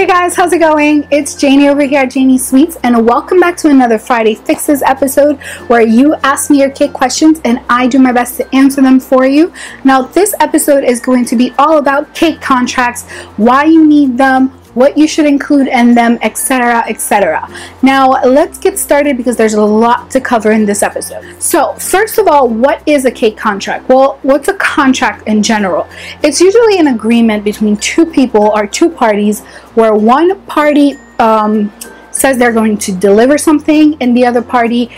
Hey guys, how's it going? It's Janie over here at Janie Sweets, and welcome back to another Friday Fixes episode where you ask me your cake questions and I do my best to answer them for you. Now, this episode is going to be all about cake contracts, why you need them, what you should include in them, etc., etc. Now, let's get started because there's a lot to cover in this episode. So, first of all, what is a cake contract? Well, what's a contract in general? It's usually an agreement between two people or two parties where one party says they're going to deliver something and the other party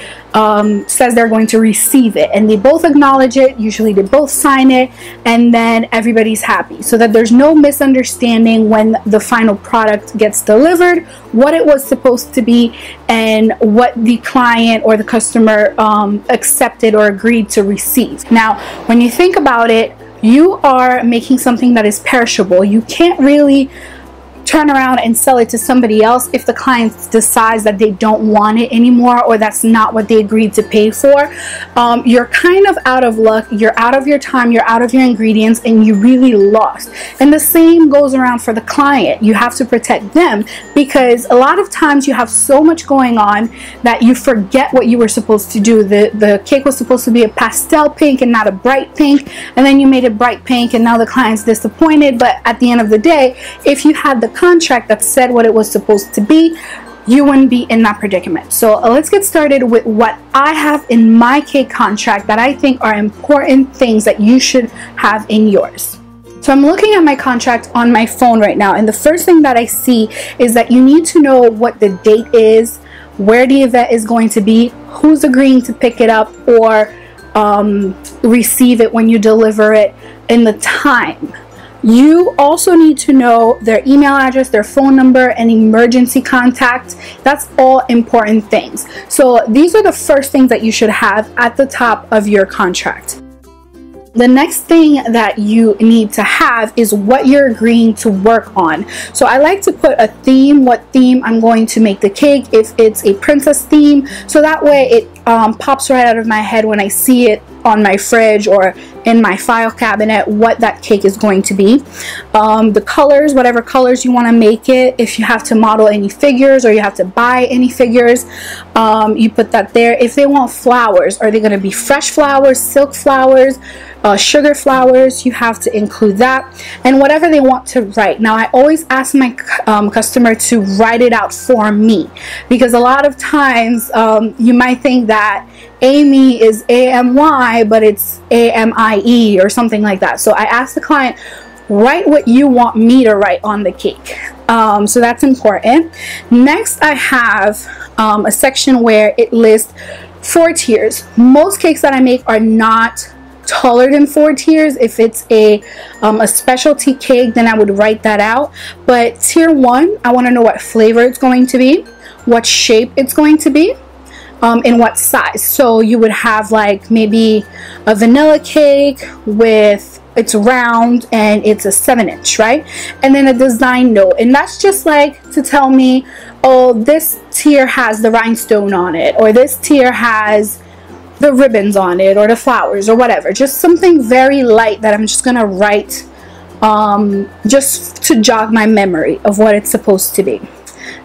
says they're going to receive it, and they both acknowledge it. Usually they both sign it, and then everybody's happy, so that there's no misunderstanding when the final product gets delivered, what it was supposed to be and what the client or the customer accepted or agreed to receive. Now, when you think about it, you are making something that is perishable. You can't really turn around and sell it to somebody else if the client decides that they don't want it anymore or that's not what they agreed to pay for. You're kind of out of luck, you're out of your time, you're out of your ingredients, and you really lost. And the same goes around for the client. You have to protect them because a lot of times you have so much going on that you forget what you were supposed to do. The cake was supposed to be a pastel pink and not a bright pink, and then you made it bright pink and now the client's disappointed. But at the end of the day, if you had the contract that said what it was supposed to be, you wouldn't be in that predicament. So let's get started with what I have in my cake contract that I think are important things that you should have in yours. So I'm looking at my contract on my phone right now, and the first thing that I see is that you need to know what the date is, where the event is going to be, who's agreeing to pick it up or receive it when you deliver it, and the time. You also need to know their email address, their phone number, and emergency contact. That's all important things. So these are the first things that you should have at the top of your contract. The next thing that you need to have is what you're agreeing to work on. So I like to put a theme, what theme I'm going to make the cake, if it's a princess theme, so that way it pops right out of my head when I see it on my fridge or in my file cabinet what that cake is going to be. The colors, whatever colors you want to make it, if you have to model any figures or you have to buy any figures, you put that there. If they want flowers, are they going to be fresh flowers, silk flowers, sugar flowers? You have to include that, and whatever they want to write. Now, I always ask my customer to write it out for me, because a lot of times you might think that Amy is A-M-Y, but it's A-M-I-E or something like that. So I ask the client, write what you want me to write on the cake. So that's important. Next, I have a section where it lists 4 tiers. Most cakes that I make are not taller than 4 tiers. If it's a specialty cake, then I would write that out. But tier 1, I want to know what flavor it's going to be, what shape it's going to be, and what size. So you would have like maybe a vanilla cake with, it's round and it's a 7-inch, right? And then a design note, and that's just like to tell me, oh, this tier has the rhinestone on it, or this tier has the ribbons on it, or the flowers, or whatever. Just something very light that I'm just gonna write just to jog my memory of what it's supposed to be.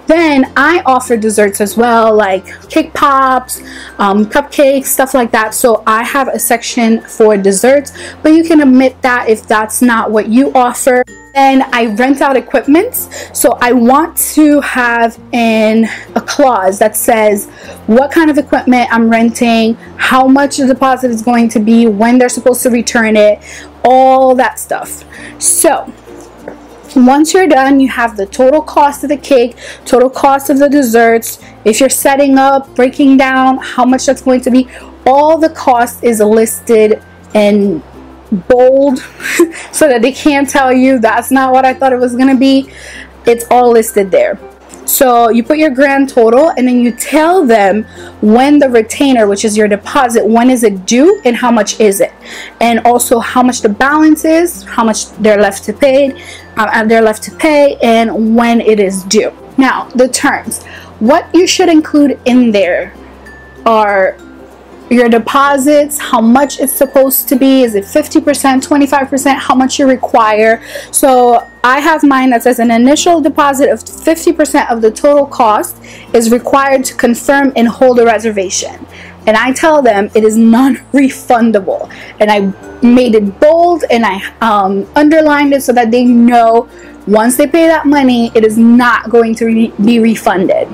Then I offer desserts as well, like cake pops, cupcakes, stuff like that. So I have a section for desserts, but you can omit that if that's not what you offer. Then I rent out equipment. So I want to have a clause that says what kind of equipment I'm renting, how much the deposit is going to be, when they're supposed to return it, all that stuff. So once you're done, you have the total cost of the cake, total cost of the desserts. If you're setting up, breaking down how much that's going to be, all the cost is listed in bold so that they can't tell you that's not what I thought it was going to be. It's all listed there. So you put your grand total, and then you tell them when the retainer, which is your deposit, when is it due and how much is it, and also how much the balance is, how much they're left to pay, and when it is due. Now, the terms. What you should include in there are your deposits, how much it's supposed to be. Is it 50%, 25%, how much you require? So I have mine that says an initial deposit of 50% of the total cost is required to confirm and hold a reservation. And I tell them it is non-refundable. And I made it bold and I underlined it so that they know once they pay that money, it is not going to be refunded.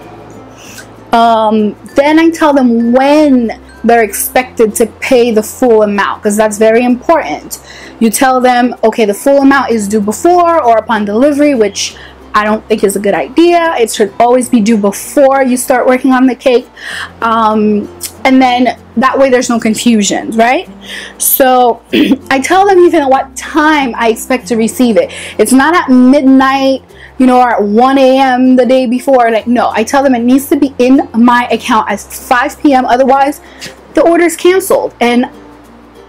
Then I tell them when they're expected to pay the full amount, because that's very important. You tell them, okay, the full amount is due before or upon delivery, which I don't think is a good idea. It should always be due before you start working on the cake. And then that way there's no confusion, right? So I tell them even at what time I expect to receive it. It's not at midnight, you know, or at 1 a.m. the day before. Like, no, I tell them it needs to be in my account at 5 p.m. Otherwise, the order is canceled. And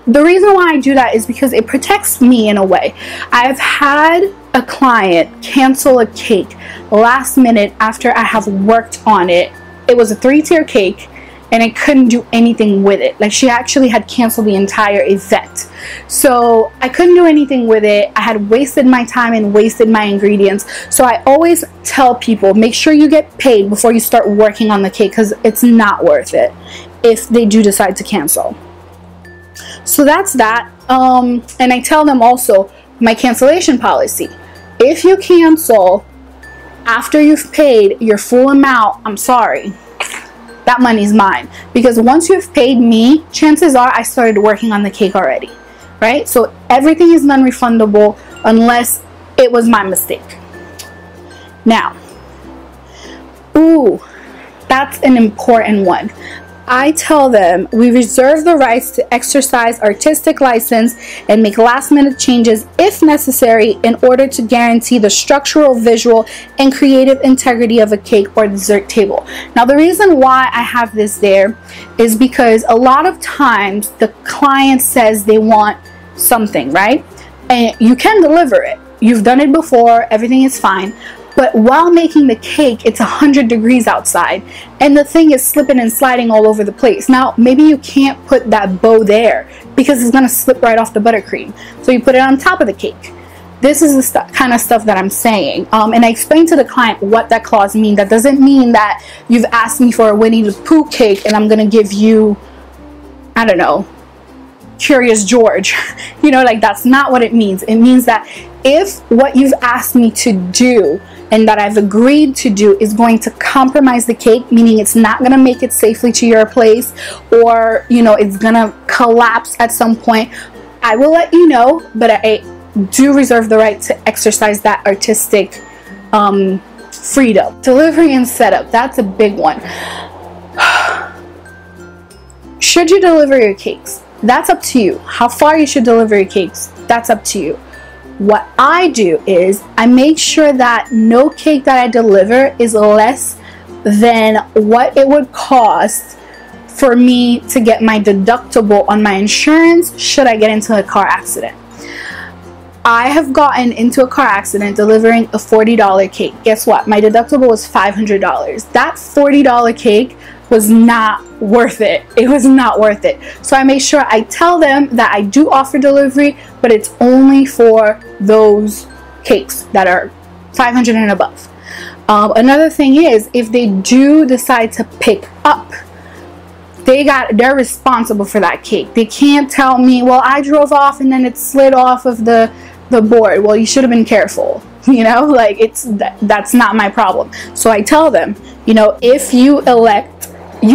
the reason why I do that is because it protects me in a way. I've had a client cancel a cake last minute after I have worked on it. It was a 3-tier cake and I couldn't do anything with it. Like, she actually had canceled the entire event. So I couldn't do anything with it. I had wasted my time and wasted my ingredients. So I always tell people, make sure you get paid before you start working on the cake, because it's not worth it if they do decide to cancel. So that's that. And I tell them also my cancellation policy. If you cancel after you've paid your full amount, I'm sorry, that money's mine. Because once you've paid me, chances are I started working on the cake already, right? So everything is non-refundable unless it was my mistake. Now, ooh, that's an important one. I tell them we reserve the rights to exercise artistic license and make last-minute changes if necessary in order to guarantee the structural, visual, and creative integrity of a cake or dessert table. Now, the reason why I have this there is because a lot of times the client says they want something, right? And you can deliver it. You've done it before, everything is fine. But while making the cake, it's 100 degrees outside and the thing is slipping and sliding all over the place. Now, maybe you can't put that bow there because it's going to slip right off the buttercream. So you put it on top of the cake. This is the kind of stuff that I'm saying. And I explained to the client what that clause means. That doesn't mean that you've asked me for a Winnie the Pooh cake and I'm going to give you, I don't know, Curious George. You know, like, that's not what it means. It means that if what you've asked me to do and that I've agreed to do is going to compromise the cake, meaning it's not going to make it safely to your place, or, you know, it's going to collapse at some point, I will let you know, but I do reserve the right to exercise that artistic freedom. Delivery and setup, that's a big one. Should you deliver your cakes? That's up to you. How far you should deliver your cakes, that's up to you. What I do is I make sure that no cake that I deliver is less than what it would cost for me to get my deductible on my insurance should I get into a car accident. I have gotten into a car accident delivering a $40 cake. Guess what? My deductible was $500. That $40 cake was not worth it. It was not worth it. So I make sure I tell them that I do offer delivery, but it's only for those cakes that are 500 and above. Another thing is, if they do decide to pick up, they're responsible for that cake. They can't tell me, well, I drove off and then it slid off of the board. Well, you should have been careful. You know, like, that's not my problem. So I tell them, you know, if you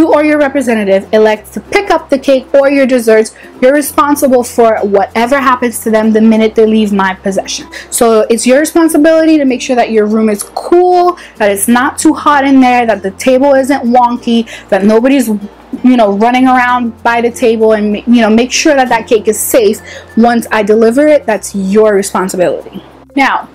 or your representative elects to pick up the cake or your desserts, you're responsible for whatever happens to them the minute they leave my possession. So it's your responsibility to make sure that your room is cool, that it's not too hot in there, that the table isn't wonky, that nobody's, you know, running around by the table, and, you know, make sure that that cake is safe. Once I deliver it, that's your responsibility. Now,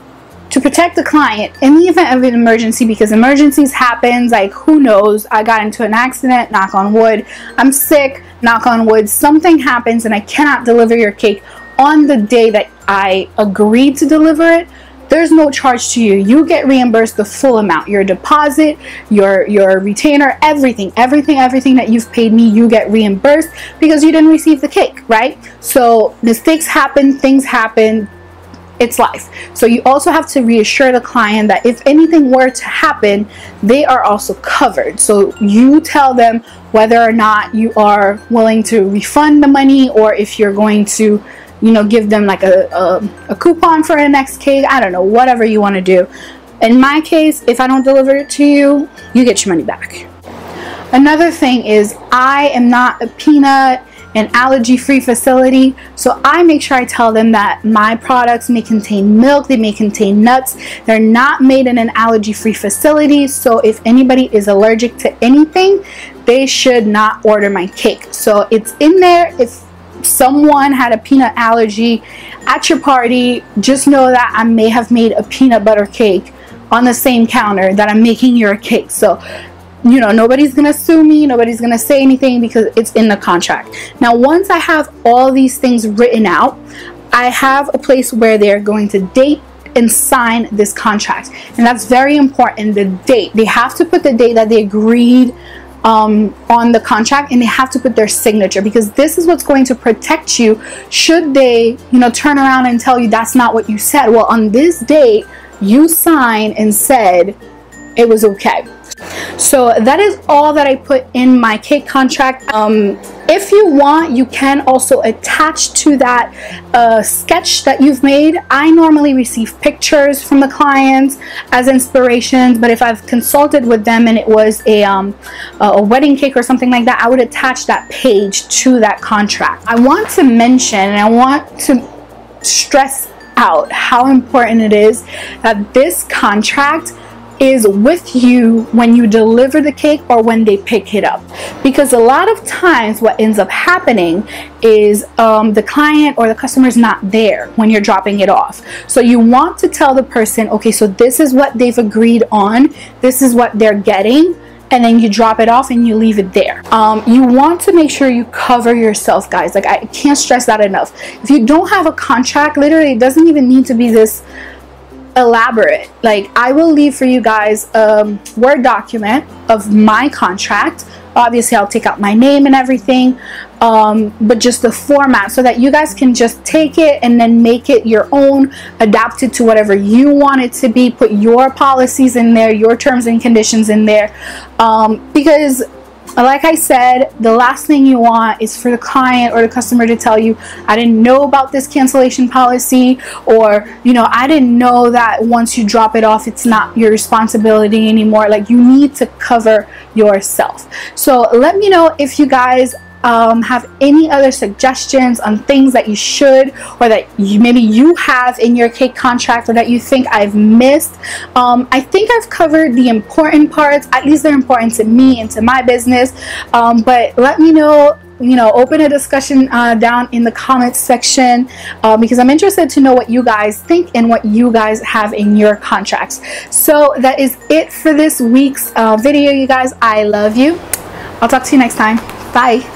to protect the client in the event of an emergency, because emergencies happen, like, who knows, I got into an accident, knock on wood, I'm sick, knock on wood, something happens and I cannot deliver your cake on the day that I agreed to deliver it, there's no charge to you. You get reimbursed the full amount. Your deposit, your retainer, everything that you've paid me, you get reimbursed because you didn't receive the cake, right? So mistakes happen, things happen. it's life. So you also have to reassure the client that if anything were to happen, they are also covered. So you tell them whether or not you are willing to refund the money, or if you're going to, you know, give them like a coupon for a next cake. I don't know, whatever you want to do. In my case, if I don't deliver it to you, you get your money back. Another thing is, I am not a peanut and allergy-free facility, so I make sure I tell them that my products may contain milk, they may contain nuts. They're not made in an allergy-free facility, so if anybody is allergic to anything, they should not order my cake. So it's in there. If someone had a peanut allergy at your party, just know that I may have made a peanut butter cake on the same counter that I'm making your cake. So, you know, nobody's gonna sue me, nobody's gonna say anything, because it's in the contract. Now, once I have all these things written out, I have a place where they're going to date and sign this contract, and that's very important. The date, they have to put the date that they agreed on the contract, and they have to put their signature, because this is what's going to protect you should they, you know, turn around and tell you that's not what you said. Well, on this date you signed and said it was okay. So that is all that I put in my cake contract. If you want, you can also attach to that sketch that you've made. I normally receive pictures from the clients as inspirations, but if I've consulted with them and it was a wedding cake or something like that, I would attach that page to that contract. I want to mention, and I want to stress out how important it is that this contract is with you when you deliver the cake or when they pick it up, because a lot of times what ends up happening is the client or the customer is not there when you're dropping it off. So you want to tell the person, okay, so this is what they've agreed on, this is what they're getting, and then you drop it off and you leave it there. You want to make sure you cover yourself, guys. Like, I can't stress that enough. If you don't have a contract, literally it doesn't even need to be this elaborate. Like, I will leave for you guys a Word document of my contract. Obviously I'll take out my name and everything, but just the format, so that you guys can just take it and then make it your own, adapt it to whatever you want it to be, put your policies in there, your terms and conditions in there, because like I said, the last thing you want is for the client or the customer to tell you, I didn't know about this cancellation policy, or, you know, I didn't know that once you drop it off, it's not your responsibility anymore. Like, you need to cover yourself. So let me know if you guys have any other suggestions on things that you should, or that maybe you have in your cake contract, or that you think I've missed. I think I've covered the important parts, at least they're important to me and to my business, but let me know, you know, open a discussion down in the comments section, because I'm interested to know what you guys think and what you guys have in your contracts. So that is it for this week's video, you guys. I love you. I'll talk to you next time. Bye.